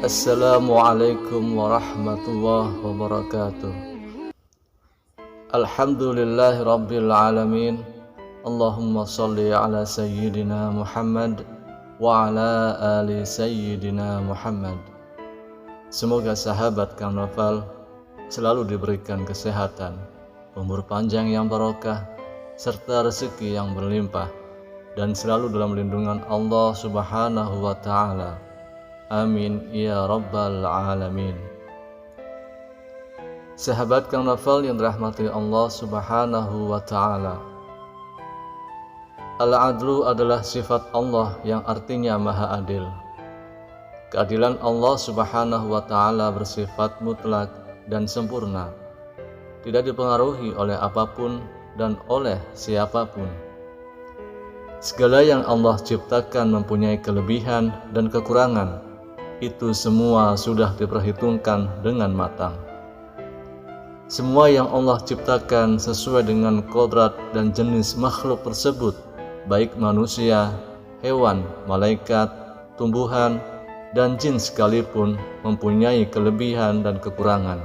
Assalamualaikum warahmatullahi wabarakatuh. Alhamdulillahi rabbil alamin. Allahumma salli ala sayyidina Muhammad wa ala ali sayyidina Muhammad. Semoga sahabat Kang Novel selalu diberikan kesehatan, umur panjang yang barokah, serta rezeki yang berlimpah, dan selalu dalam lindungan Allah Subhanahu wa ta'ala. Amin ya rabbal alamin. Sahabat Kang Novel yang dirahmati Allah Subhanahu wa ta'ala, Al-Adlu adalah sifat Allah yang artinya maha adil. Keadilan Allah Subhanahu wa ta'ala bersifat mutlak dan sempurna, tidak dipengaruhi oleh apapun dan oleh siapapun. Segala yang Allah ciptakan mempunyai kelebihan dan kekurangan. Itu semua sudah diperhitungkan dengan matang. Semua yang Allah ciptakan sesuai dengan kodrat dan jenis makhluk tersebut, baik manusia, hewan, malaikat, tumbuhan, dan jin sekalipun mempunyai kelebihan dan kekurangan.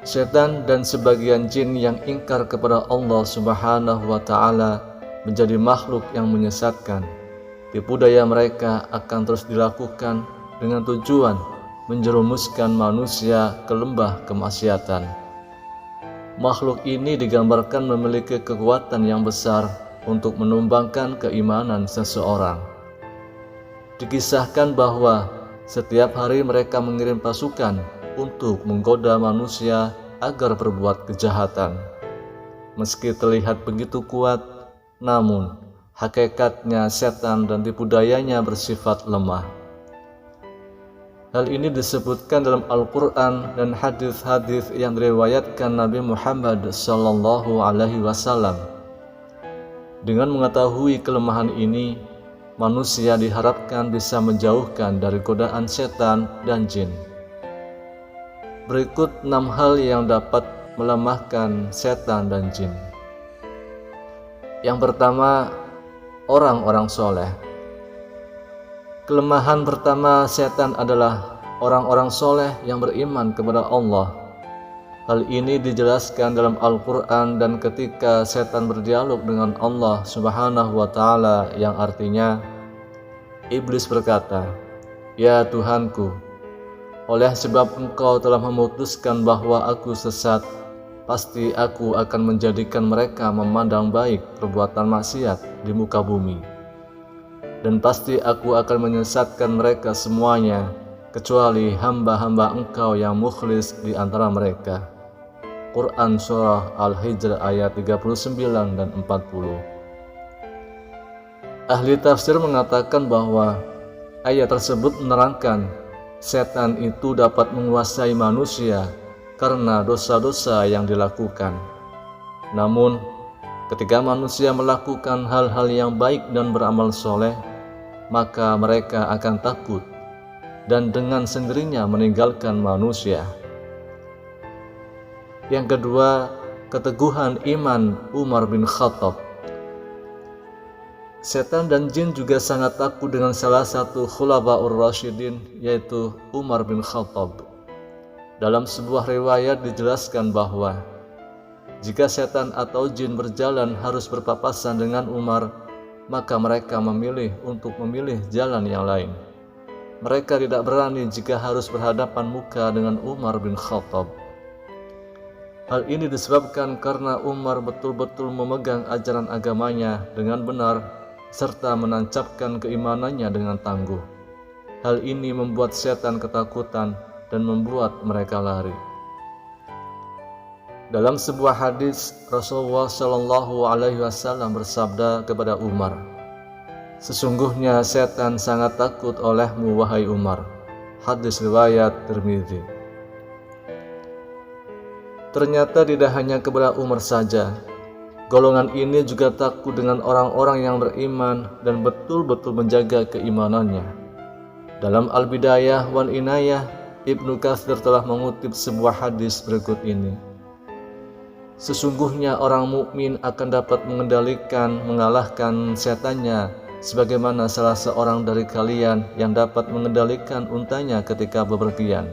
Setan dan sebagian jin yang ingkar kepada Allah Subhanahu wa ta'ala menjadi makhluk yang menyesatkan. Tipu daya mereka akan terus dilakukan dengan tujuan menjerumuskan manusia ke lembah kemaksiatan. Makhluk ini digambarkan memiliki kekuatan yang besar untuk menumbangkan keimanan seseorang. Dikisahkan bahwa setiap hari mereka mengirim pasukan untuk menggoda manusia agar berbuat kejahatan. Meski terlihat begitu kuat, namun hakikatnya setan dan tipu dayanya bersifat lemah. Hal ini disebutkan dalam Al-Quran dan hadis-hadis yang diriwayatkan Nabi Muhammad SAW. Dengan mengetahui kelemahan ini, manusia diharapkan bisa menjauhkan dari godaan setan dan jin. Berikut 6 hal yang dapat melemahkan setan dan jin. Yang pertama, orang-orang soleh. Kelemahan pertama setan adalah orang-orang soleh yang beriman kepada Allah. Hal ini dijelaskan dalam Al-Quran dan ketika setan berdialog dengan Allah Subhanahu wa ta'ala, yang artinya, Iblis berkata, "Ya Tuhanku, oleh sebab Engkau telah memutuskan bahwa aku sesat, pasti aku akan menjadikan mereka memandang baik perbuatan maksiat di muka bumi. Dan pasti aku akan menyesatkan mereka semuanya, kecuali hamba-hamba Engkau yang mukhlis di antara mereka." Quran Surah Al-Hijr ayat 39 dan 40. Ahli tafsir mengatakan bahwa ayat tersebut menerangkan setan itu dapat menguasai manusia karena dosa-dosa yang dilakukan. Namun, ketika manusia melakukan hal-hal yang baik dan beramal soleh, maka mereka akan takut dan dengan sendirinya meninggalkan manusia. Yang kedua, keteguhan iman Umar bin Khattab. Setan dan jin juga sangat takut dengan salah satu khulafaur rasyidin, yaitu Umar bin Khattab. Dalam sebuah riwayat dijelaskan bahwa jika setan atau jin berjalan harus berpapasan dengan Umar, maka mereka memilih untuk memilih jalan yang lain. Mereka tidak berani jika harus berhadapan muka dengan Umar bin Khattab. Hal ini disebabkan karena Umar betul-betul memegang ajaran agamanya dengan benar serta menancapkan keimanannya dengan tangguh. Hal ini membuat setan ketakutan dan membuat mereka lari. Dalam sebuah hadis, Rasulullah SAW bersabda kepada Umar, "Sesungguhnya setan sangat takut olehmu, wahai Umar." Hadis riwayat Tirmidzi. Ternyata tidak hanya kepada Umar saja, golongan ini juga takut dengan orang-orang yang beriman dan betul-betul menjaga keimanannya. Dalam Al-Bidayah wal Inayah, Ibnu Katsir telah mengutip sebuah hadis berikut ini. Sesungguhnya orang mukmin akan dapat mengendalikan, mengalahkan setannya sebagaimana salah seorang dari kalian yang dapat mengendalikan untanya ketika bepergian.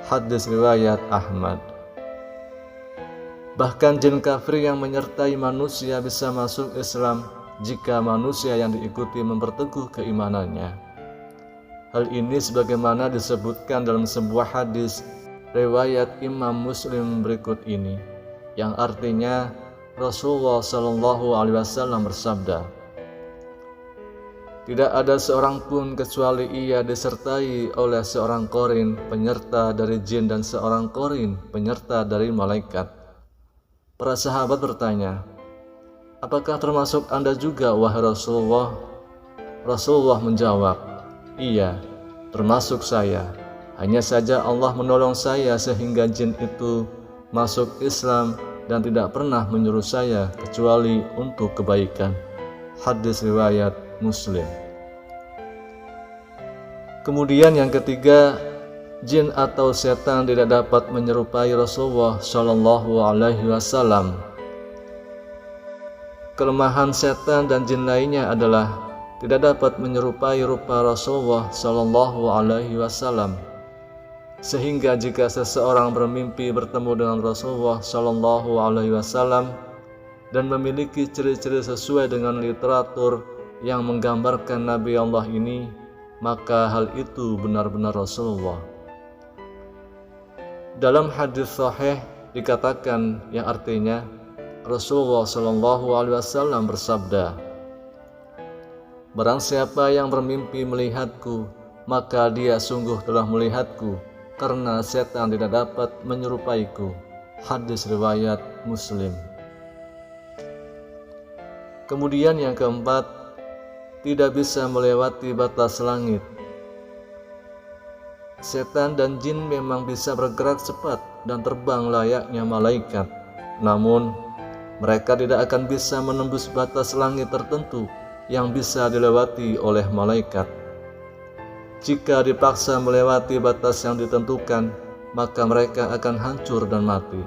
Hadis riwayat Ahmad. Bahkan jin kafir yang menyertai manusia bisa masuk Islam jika manusia yang diikuti memperteguh keimanannya. Hal ini sebagaimana disebutkan dalam sebuah hadis riwayat Imam Muslim berikut ini, yang artinya Rasulullah SAW bersabda, "Tidak ada seorang pun kecuali ia disertai oleh seorang korin penyerta dari jin dan seorang korin penyerta dari malaikat." Para sahabat bertanya, "Apakah termasuk Anda juga, wahai Rasulullah?" Rasulullah menjawab, "Iya, termasuk saya. Hanya saja Allah menolong saya sehingga jin itu masuk Islam dan tidak pernah menyuruh saya kecuali untuk kebaikan." Hadis riwayat Muslim. Kemudian yang ketiga, jin atau setan tidak dapat menyerupai Rasulullah Shallallahu Alaihi Wasallam. Kelemahan setan dan jin lainnya adalah tidak dapat menyerupai rupa Rasulullah Shallallahu Alaihi Wasallam, sehingga jika seseorang bermimpi bertemu dengan Rasulullah Shallallahu Alaihi Wasallam dan memiliki ciri-ciri sesuai dengan literatur yang menggambarkan Nabi Allah ini, maka hal itu benar-benar Rasulullah. Dalam hadis sahih dikatakan, yang artinya Rasulullah Shallallahu Alaihi Wasallam bersabda, "Barang siapa yang bermimpi melihatku, maka dia sungguh telah melihatku, karena setan tidak dapat menyerupaiku." Hadis riwayat Muslim. Kemudian yang keempat, tidak bisa melewati batas langit. Setan dan jin memang bisa bergerak cepat dan terbang layaknya malaikat, namun mereka tidak akan bisa menembus batas langit tertentu yang bisa dilewati oleh malaikat. Jika dipaksa melewati batas yang ditentukan, maka mereka akan hancur dan mati.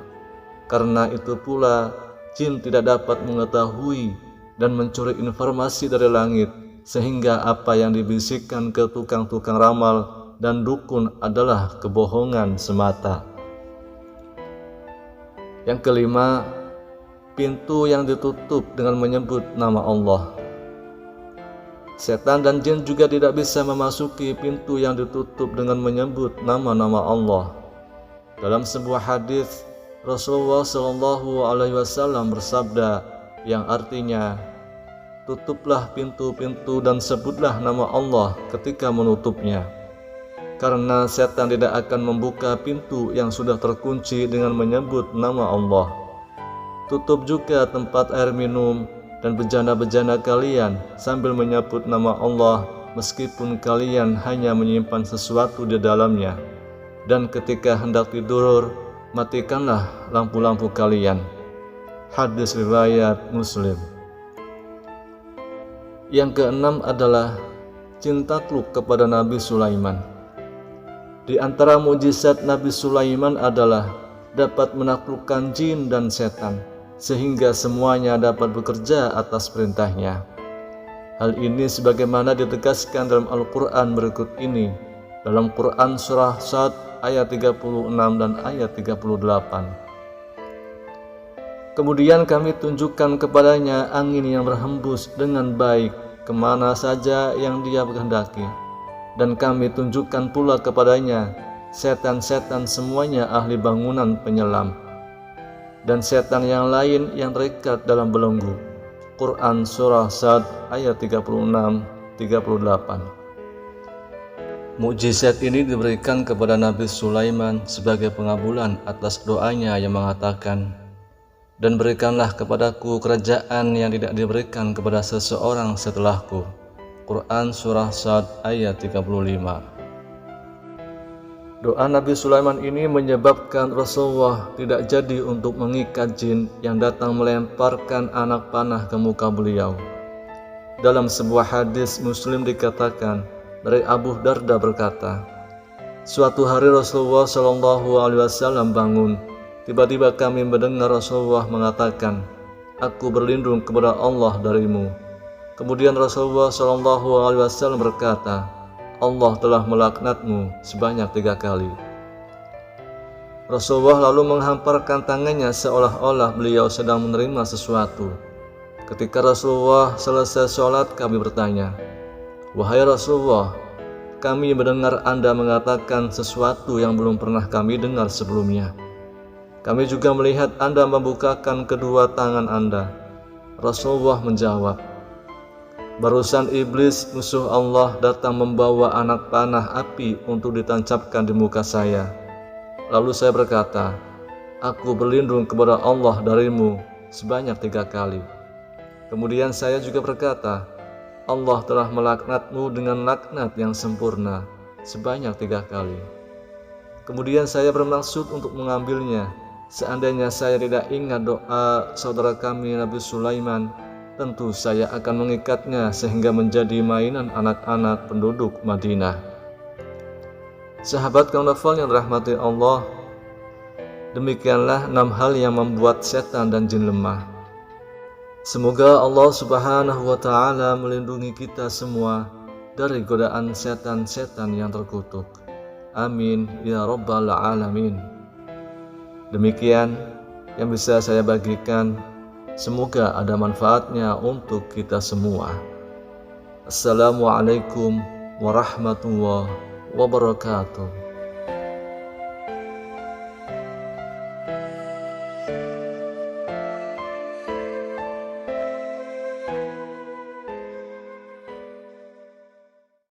Karena itu pula, jin tidak dapat mengetahui dan mencuri informasi dari langit, sehingga apa yang dibisikkan ke tukang-tukang ramal dan dukun adalah kebohongan semata. Yang kelima, pintu yang ditutup dengan menyebut nama Allah. Setan dan jin juga tidak bisa memasuki pintu yang ditutup dengan menyebut nama-nama Allah. Dalam sebuah hadis, Rasulullah Shallallahu Alaihi Wasallam bersabda, yang artinya, "Tutuplah pintu-pintu dan sebutlah nama Allah ketika menutupnya, karena setan tidak akan membuka pintu yang sudah terkunci dengan menyebut nama Allah. Tutup juga tempat air minum dan bejana-bejana kalian sambil menyebut nama Allah, meskipun kalian hanya menyimpan sesuatu di dalamnya. Dan ketika hendak tidur, matikanlah lampu-lampu kalian." Hadis riwayat Muslim. Yang keenam adalah jin takluk kepada Nabi Sulaiman. Di antara mukjizat Nabi Sulaiman adalah dapat menaklukkan jin dan setan, sehingga semuanya dapat bekerja atas perintahnya. Hal ini sebagaimana ditegaskan dalam Al-Quran berikut ini, dalam Quran Surah Sad ayat 36 dan ayat 38. "Kemudian kami tunjukkan kepadanya angin yang berhembus dengan baik kemana saja yang dia kehendaki. Dan kami tunjukkan pula kepadanya setan-setan semuanya ahli bangunan penyelam, dan setan yang lain yang terikat dalam belenggu." Quran Surah Sad ayat 36-38. Mukjizat ini diberikan kepada Nabi Sulaiman sebagai pengabulan atas doanya yang mengatakan, "Dan berikanlah kepadaku kerajaan yang tidak diberikan kepada seseorang setelahku." Quran Surah Sad ayat 35. Doa Nabi Sulaiman ini menyebabkan Rasulullah tidak jadi untuk mengikat jin yang datang melemparkan anak panah ke muka beliau. Dalam sebuah hadis Muslim dikatakan, dari Abu Darda berkata, "Suatu hari Rasulullah Shallallahu Alaihi Wasallam bangun. Tiba-tiba kami mendengar Rasulullah mengatakan, 'Aku berlindung kepada Allah darimu.' Kemudian Rasulullah SAW berkata, Allah telah melaknatmu sebanyak 3 kali. Rasulullah lalu menghamparkan tangannya seolah-olah beliau sedang menerima sesuatu. Ketika Rasulullah selesai sholat, kami bertanya, "Wahai Rasulullah, kami mendengar Anda mengatakan sesuatu yang belum pernah kami dengar sebelumnya. Kami juga melihat Anda membukakan kedua tangan Anda." Rasulullah menjawab, "Barusan iblis musuh Allah datang membawa anak panah api untuk ditancapkan di muka saya. Lalu saya berkata, aku berlindung kepada Allah darimu sebanyak 3 kali. Kemudian saya juga berkata, Allah telah melaknatmu dengan laknat yang sempurna sebanyak 3 kali. Kemudian saya bermaksud untuk mengambilnya. Seandainya saya tidak ingat doa saudara kami Nabi Sulaiman, tentu saya akan mengikatnya sehingga menjadi mainan anak-anak penduduk Madinah." Sahabat kaum nafal yang dirahmati Allah, demikianlah 6 hal yang membuat setan dan jin lemah. Semoga Allah Subhanahu wa Ta'ala melindungi kita semua dari godaan setan-setan yang terkutuk. Amin ya Rabbal Alamin. Demikian yang bisa saya bagikan. Semoga ada manfaatnya untuk kita semua. Assalamualaikum warahmatullahi wabarakatuh.